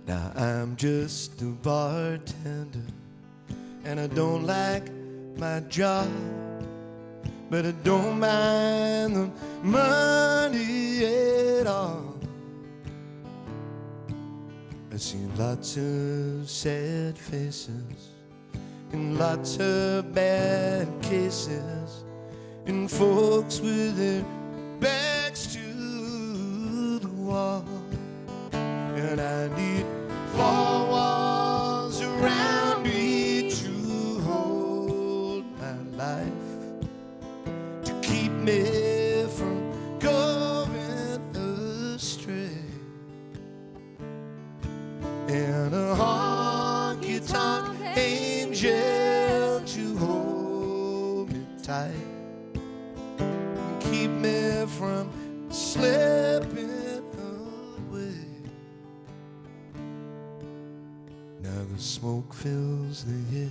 Now I'm just a bartender, and I don't like my job, but I don't mind the money at all. I've seen lots of sad faces and lots of bad cases, and folks with their backs to the wall. And I need 4 walls around me to hold my life, to keep me from going astray, and a honky-tonk angel to hold me tight and keep me from slipping away. Now the smoke fills the air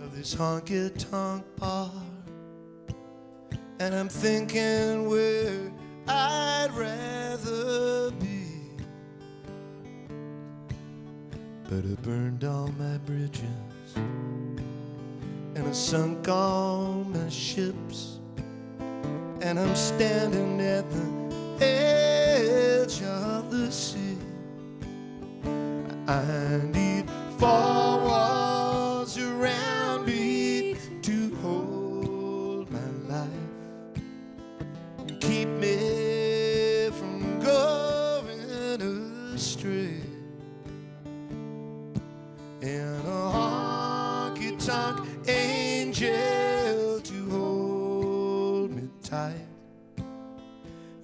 of this honky-tonk bar, and I'm thinking where I'd rather be. But I burned all my bridges, and I sunk all my ships, and I'm standing at the edge of the sea. I need 4 walls around me to hold my life and keep me from going astray, and a honky-tonk angel to hold me tight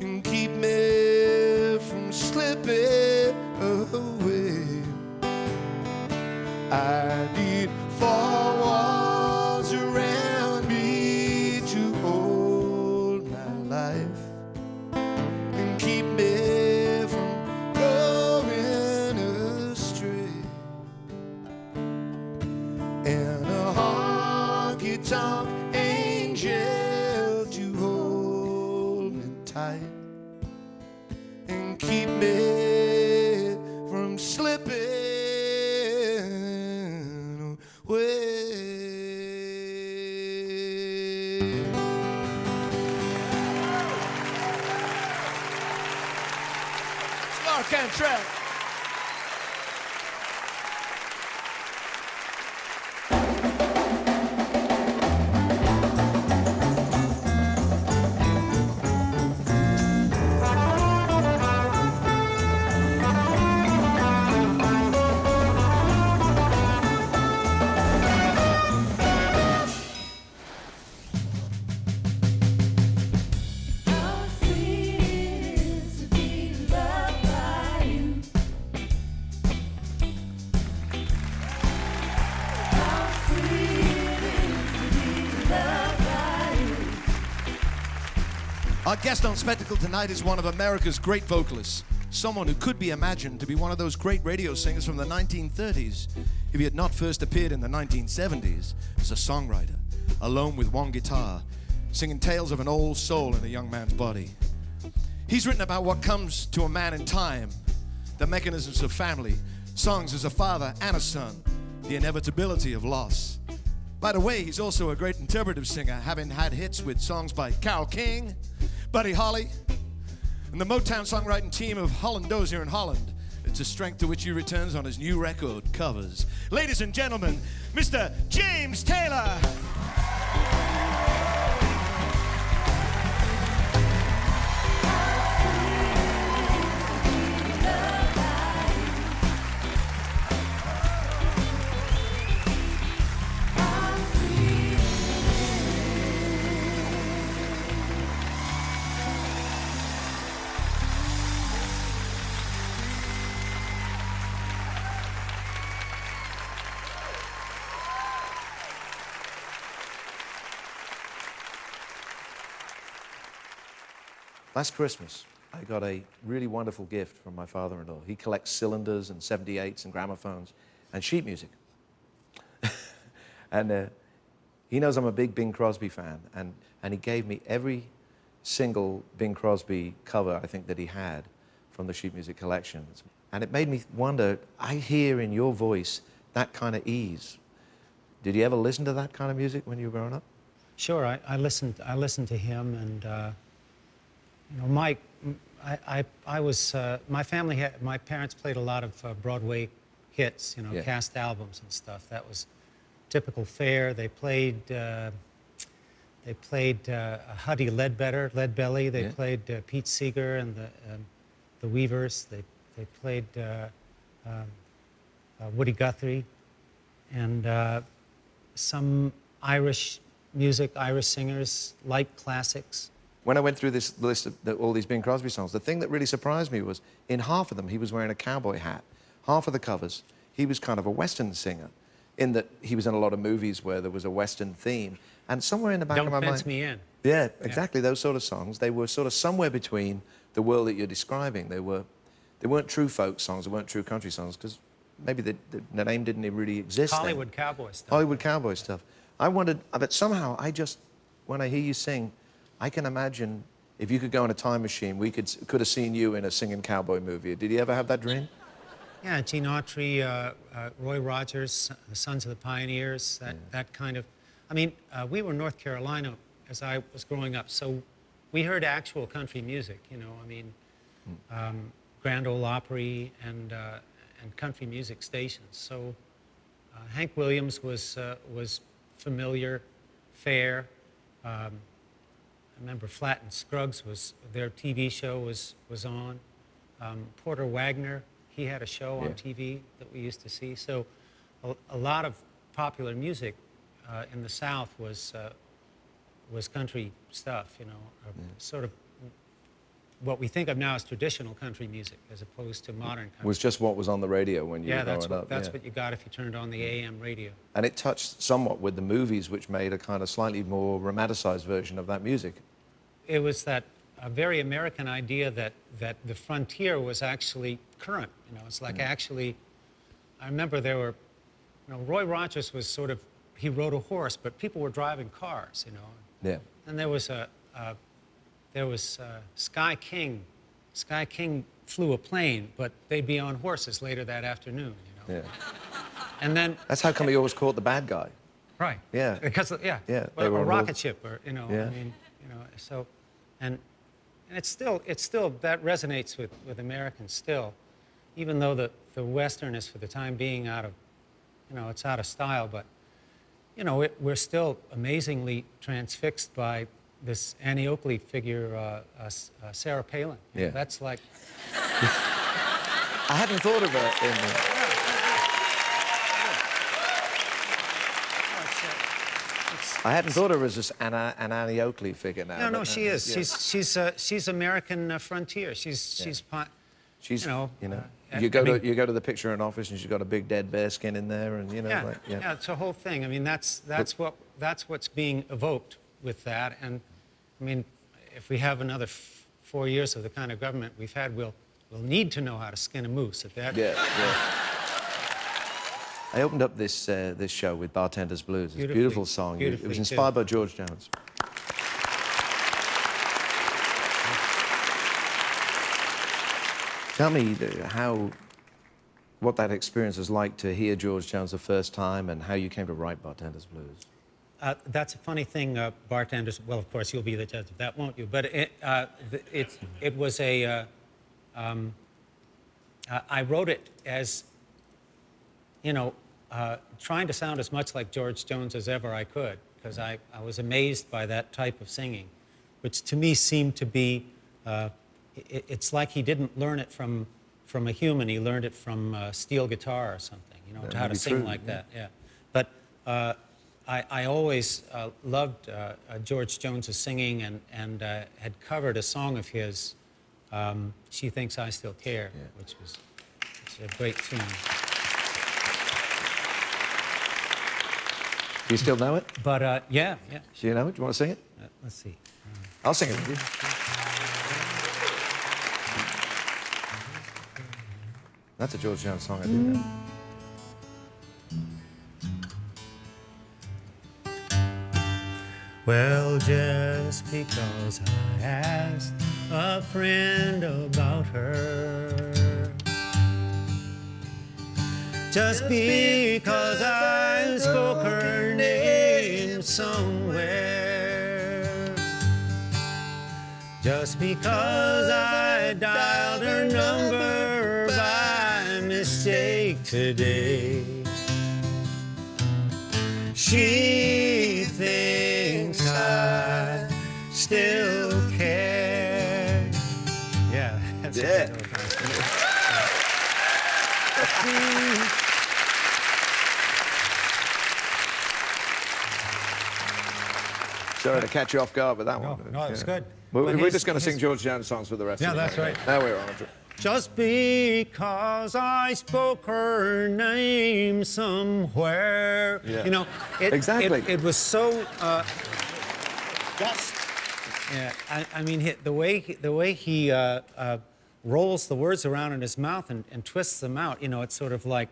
and keep me from slipping away. I need 4 walls around me to hold my life and keep me from going astray, and a honky-tonk angel to hold me tight and keep me from slipping away. It's Cantrell. Our guest on Spectacle tonight is one of America's great vocalists, someone who could be imagined to be one of those great radio singers from the 1930s if he had not first appeared in the 1970s as a songwriter, alone with one guitar, singing tales of an old soul in a young man's body. He's written about what comes to a man in time, the mechanisms of family, songs as a father and a son, the inevitability of loss. By the way, he's also a great interpretive singer, having had hits with songs by Carole King, Buddy Holly, and the Motown songwriting team of Hollandozier in Holland. It's a strength to which he returns on his new record, Covers. Ladies and gentlemen, Mr. James Taylor. Last Christmas, I got a really wonderful gift from my father-in-law. He collects cylinders and 78s and gramophones and sheet music. And he knows I'm a big Bing Crosby fan, and he gave me every single Bing Crosby cover I think that he had from the sheet music collections. And it made me wonder, I hear in your voice that kind of ease. Did you ever listen to that kind of music when you were growing up? Sure, I listened to him, and you know, my parents played a lot of Broadway hits, you know, Yeah. cast albums and stuff. That was typical fare. They played Huddy Leadbelly. They Yeah. played Pete Seeger and the Weavers. They played Woody Guthrie, and some Irish music, Irish singers, light classics. When I went through this list of all these Bing Crosby songs, the thing that really surprised me was in half of them he was wearing a cowboy hat. Half of the covers, he was kind of a Western singer, in that he was in a lot of movies where there was a Western theme. And somewhere in the back of my mind... Don't Fence Me In. Yeah, exactly, those sort of songs. They were sort of somewhere between the world that you're describing. They weren't true folk songs, they weren't true country songs, because maybe the name didn't really exist then. Hollywood cowboy stuff. Hollywood cowboy stuff. I wondered, but somehow when I hear you sing, I can imagine if you could go in a time machine, we could have seen you in a singing cowboy movie. Did you ever have that dream? Yeah, Gene Autry, Roy Rogers, the Sons of the Pioneers, that kind of... I mean, we were in North Carolina as I was growing up, so we heard actual country music, you know, I mean, Grand Ole Opry and country music stations. So Hank Williams was familiar, fair. I remember Flatt and Scruggs their TV show was on. Porter Wagner, he had a show on TV that we used to see. So a lot of popular music in the South was country stuff, you know, sort of what we think of now as traditional country music as opposed to modern country. Was just what was on the radio when you were growing up. That's what you got if you turned on the AM radio. And it touched somewhat with the movies, which made a kind of slightly more romanticized version of that music. It was that very American idea that the frontier was actually current. You know, it's like actually, I remember there were, you know, Roy Rogers was sort of, he rode a horse, but people were driving cars, you know. Yeah. And there was Sky King. Sky King flew a plane, but they'd be on horses later that afternoon, you know. Yeah. And then... That's how come he always caught the bad guy. Right. Yeah. Because, Yeah. Or a rocket ship, or, you know, Yeah. I mean, you know, so... And it's still, that resonates with Americans still, even though the Western is for the time being out of, you know, it's out of style, but, you know, we're still amazingly transfixed by this Annie Oakley figure, Sarah Palin. You know, that's like... I hadn't thought of her in there. I hadn't thought of her as just an Annie Oakley figure now. No, she is. Yeah. She's American frontier. She's you know, you go to the picture in office and she's got a big dead bear skin in there, and you know, yeah, it's a whole thing. I mean, that's what's being evoked with that. And I mean, if we have another 4 years of the kind of government we've had, we'll need to know how to skin a moose at that. Yeah. I opened up this show with Bartender's Blues. It's a beautiful song. It was inspired by George Jones. Tell me what that experience was like to hear George Jones the first time, and how you came to write Bartender's Blues. That's a funny thing, Bartenders. Well, of course, you'll be the judge of that, won't you? But it was a... I wrote it as, you know, trying to sound as much like George Jones as ever I could, because I was amazed by that type of singing, which to me seemed to be, it's like he didn't learn it from a human, he learned it from a steel guitar or something, you know, how to sing like that, But I always loved George Jones's singing, and had covered a song of his, She Thinks I Still Care, which was a great tune. Do you still know it? But, yeah. Do you know it? Do you want to sing it? Let's see. I'll sing it with you. That's a George Jones song, I do know. Well, just just because I asked a friend about her. Just because I spoke her name somewhere. Just because I dialed her number by mistake today. She thinks I still care. Yeah, that's Yeah. Sorry to catch you off guard with that No, one. no, it's good. We're But just going to sing George Jones songs for the rest of the that's right. There we are, Andrew. Just because I spoke her name somewhere. Yeah. You know, Exactly. It was so just. Yeah, I mean, the way he rolls the words around in his mouth and twists them out. You know, it's sort of like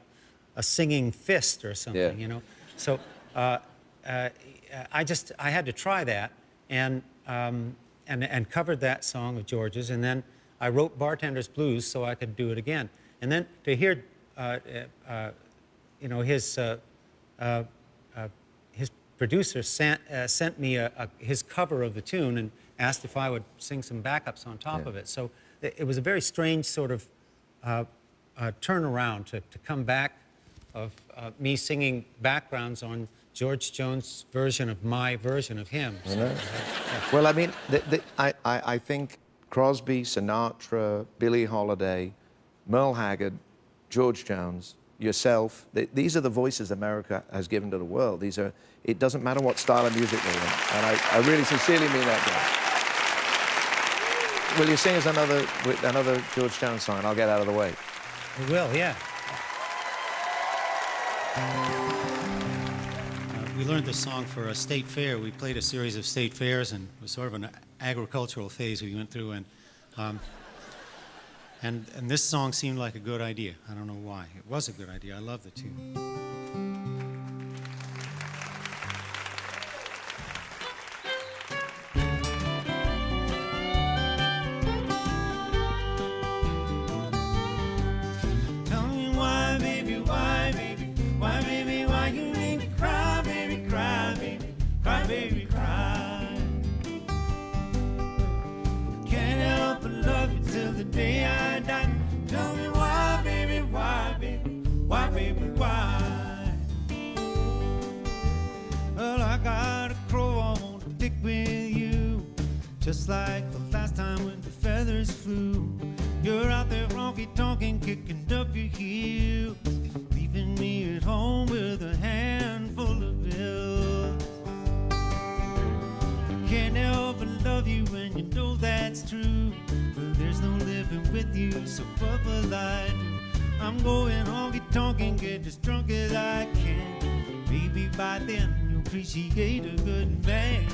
a singing fist or something. Yeah. You know, so I had to try that and covered that song of George's, and then I wrote Bartender's Blues so I could do it again. And then to hear, you know, his producer sent me his cover of the tune and asked if I would sing some backups on top of it. So it was a very strange sort of turnaround to come back of me singing backgrounds on George Jones' version of my version of him. So, Well, I mean, I think Crosby, Sinatra, Billie Holiday, Merle Haggard, George Jones, yourself, these are the voices America has given to the world. These are, it doesn't matter what style of music they're in. And I really sincerely mean that, John. Will you sing us another George Jones song, and I'll get out of the way? I will, yeah. We learned this song for a state fair. We played a series of state fairs, and it was sort of an agricultural phase we went through. And this song seemed like a good idea. I don't know why. It was a good idea. I love the tune. Tell me why, baby, why, baby, why, baby, why you make me cry, baby, cry, baby, cry, baby, cry. Can't help but love you till the day I die. Tell me why, baby, why, baby, why, baby, why? Well, I got a crow I want to pick with you, just like the last time when the feathers flew. You're out there honky-tonking, kicking up your heels, leaving me at home with a handful of bills. Can't help but love you when you know that's true, but there's no living with you, so what will I do? I'm going honky-tonking, get as drunk as I can. Maybe by then you'll appreciate a good man.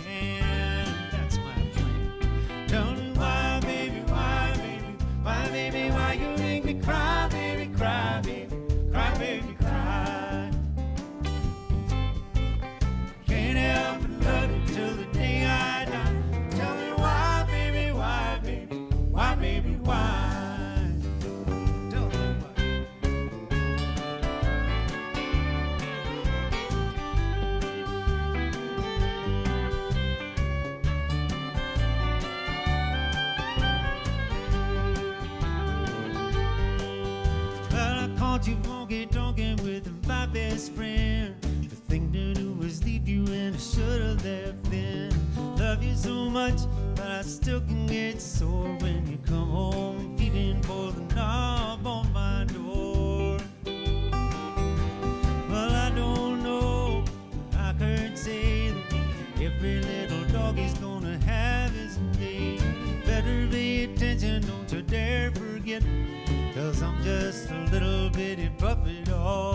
That's my plan. Tell me why, baby, why, baby, why, baby, why you make me cry, baby, cry, baby, cry, baby, cry. Can't help but love you till the day I die. Tell me why, baby, why, baby, why, baby, why? Tell me why. Well, I caught you honky-tonking with my best friend. The thing to do was leave you, and I should've left then. Love you so much, but I still can get sore when you come home feeling for the knob on my door. Well, I don't know, I could say that every little doggy's gonna have his day. Better pay attention, don't you dare forget, 'cause I'm just a little bitty puppy dog.